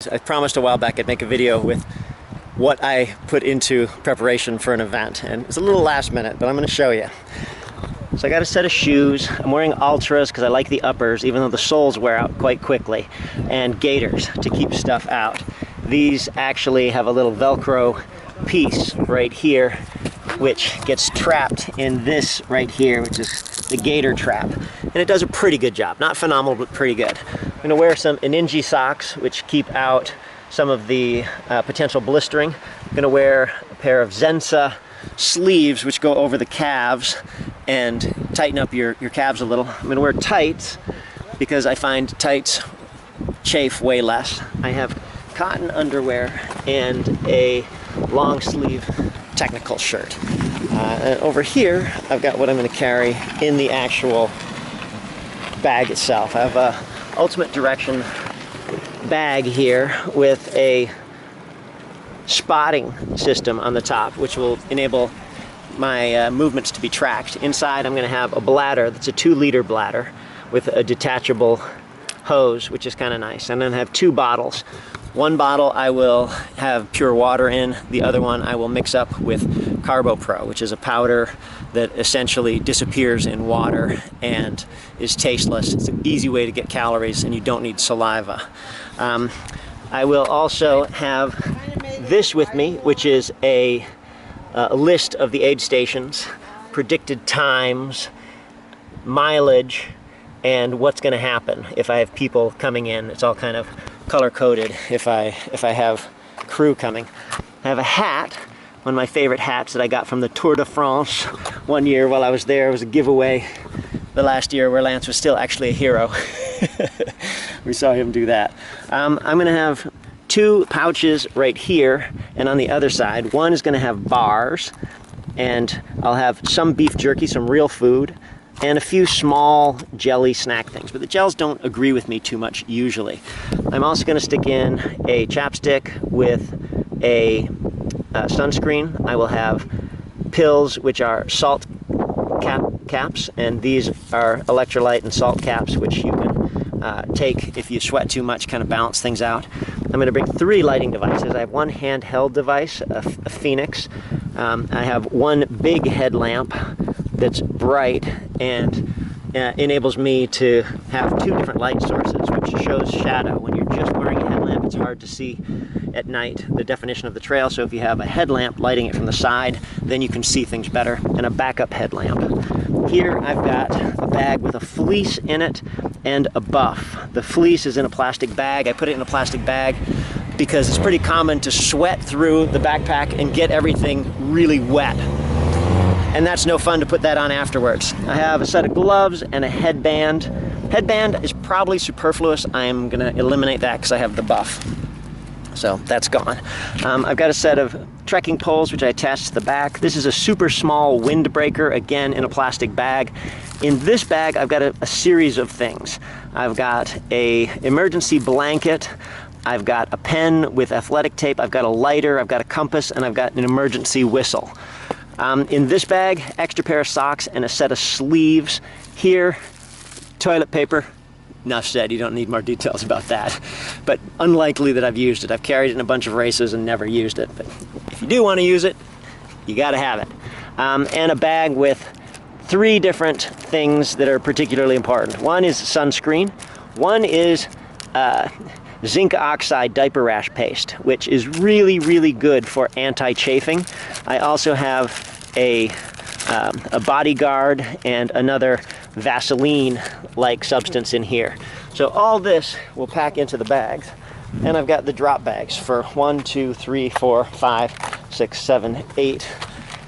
I promised a while back I'd make a video with what I put into preparation for an event, and it's a little last minute, but I'm going to show you. So I got a set of shoes. I'm wearing Ultras because I like the uppers, even though the soles wear out quite quickly, and gaiters to keep stuff out. These actually have a little Velcro piece right here, which gets trapped in this right here, which is the gaiter trap. And it does a pretty good job. Not phenomenal, but pretty good. I'm going to wear some Ninja socks, which keep out some of the potential blistering. I'm going to wear a pair of Zensa sleeves, which go over the calves and tighten up your calves a little. I'm going to wear tights because I find tights chafe way less. I have cotton underwear and a long sleeve technical shirt. And over here, I've got what I'm going to carry in the actual bag itself. I have a Ultimate Direction bag here with a spotting system on the top, which will enable my movements to be tracked. Inside, I'm going to have a bladder that's a 2-liter bladder with a detachable hose, which is kind of nice. And then I have 2 bottles. One bottle I will have pure water in. The other one I will mix up with Carbo Pro, which is a powder that essentially disappears in water and is tasteless. It's an easy way to get calories, and you don't need saliva. I will also have this with me, which is a list of the aid stations, predicted times, mileage, and what's going to happen if I have people coming in. It's all kind of color-coded if I have crew coming. I have a hat, one of my favorite hats that I got from the Tour de France one year while I was there. It was a giveaway the last year where Lance was still actually a hero. We saw him do that. I'm going to have 2 pouches right here and on the other side. One is going to have bars, and I'll have some beef jerky, some real food, and a few small jelly snack things, but the gels don't agree with me too much usually. I'm also going to stick in a chapstick with a sunscreen. I will have pills, which are salt caps, and these are electrolyte and salt caps, which you can take if you sweat too much, kind of balance things out. I'm going to bring 3 lighting devices. I have one handheld device, a Phoenix. I have one big headlamp that's bright and enables me to have 2 different light sources, which shows shadow. When you're just wearing a headlamp, it's hard to see at night the definition of the trail. So if you have a headlamp lighting it from the side, then you can see things better, and a backup headlamp. Here I've got a bag with a fleece in it and a buff. The fleece is in a plastic bag. I put it in a plastic bag because it's pretty common to sweat through the backpack and get everything really wet. And that's no fun to put that on afterwards. I have a set of gloves and a headband. Headband is probably superfluous. I'm gonna eliminate that because I have the buff. So that's gone. I've got a set of trekking poles, which I attach to the back. This is a super small windbreaker, again in a plastic bag. In this bag, I've got a series of things. I've got a emergency blanket. I've got a pen with athletic tape. I've got a lighter. I've got a compass, and I've got an emergency whistle. In this bag, extra pair of socks and a set of sleeves. Here, toilet paper. Enough said, you don't need more details about that. But unlikely that I've used it. I've carried it in a bunch of races and never used it. But if you do want to use it, you got to have it. And a bag with 3 different things that are particularly important. One is sunscreen. One is zinc oxide diaper rash paste, which is really, really good for anti-chafing. I also have a bodyguard and another Vaseline-like substance in here. So all this will pack into the bags. And I've got the drop bags for 1, 2, 3, 4, 5, 6, 7, 8.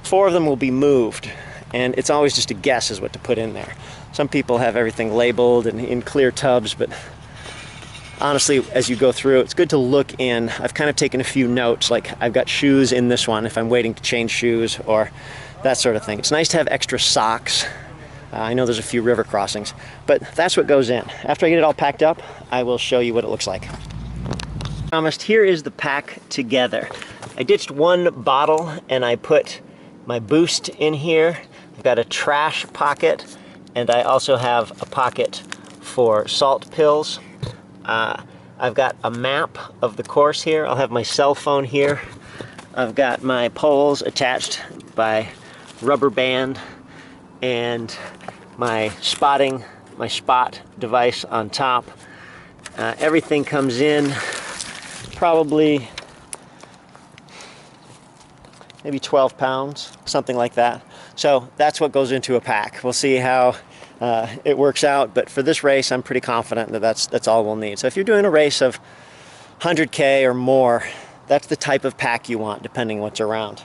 4 of them will be moved. And it's always just a guess as what to put in there. Some people have everything labeled and in clear tubs, but honestly, as you go through, it's good to look in. I've kind of taken a few notes, like I've got shoes in this one if I'm waiting to change shoes or that sort of thing. It's nice to have extra socks. I know there's a few river crossings, but that's what goes in. After I get it all packed up, I will show you what it looks like. Promised, here is the pack together. I ditched one bottle and I put my Boost in here. I've got a trash pocket, and I also have a pocket for salt pills. I've got a map of the course here. I'll have my cell phone here. I've got my poles attached by rubber band and my spot device on top. Everything comes in probably maybe 12 pounds, something like that. So that's what goes into a pack. We'll see how it works out, but for this race I'm pretty confident that that's all we'll need. So if you're doing a race of 100K or more, that's the type of pack you want depending what's around.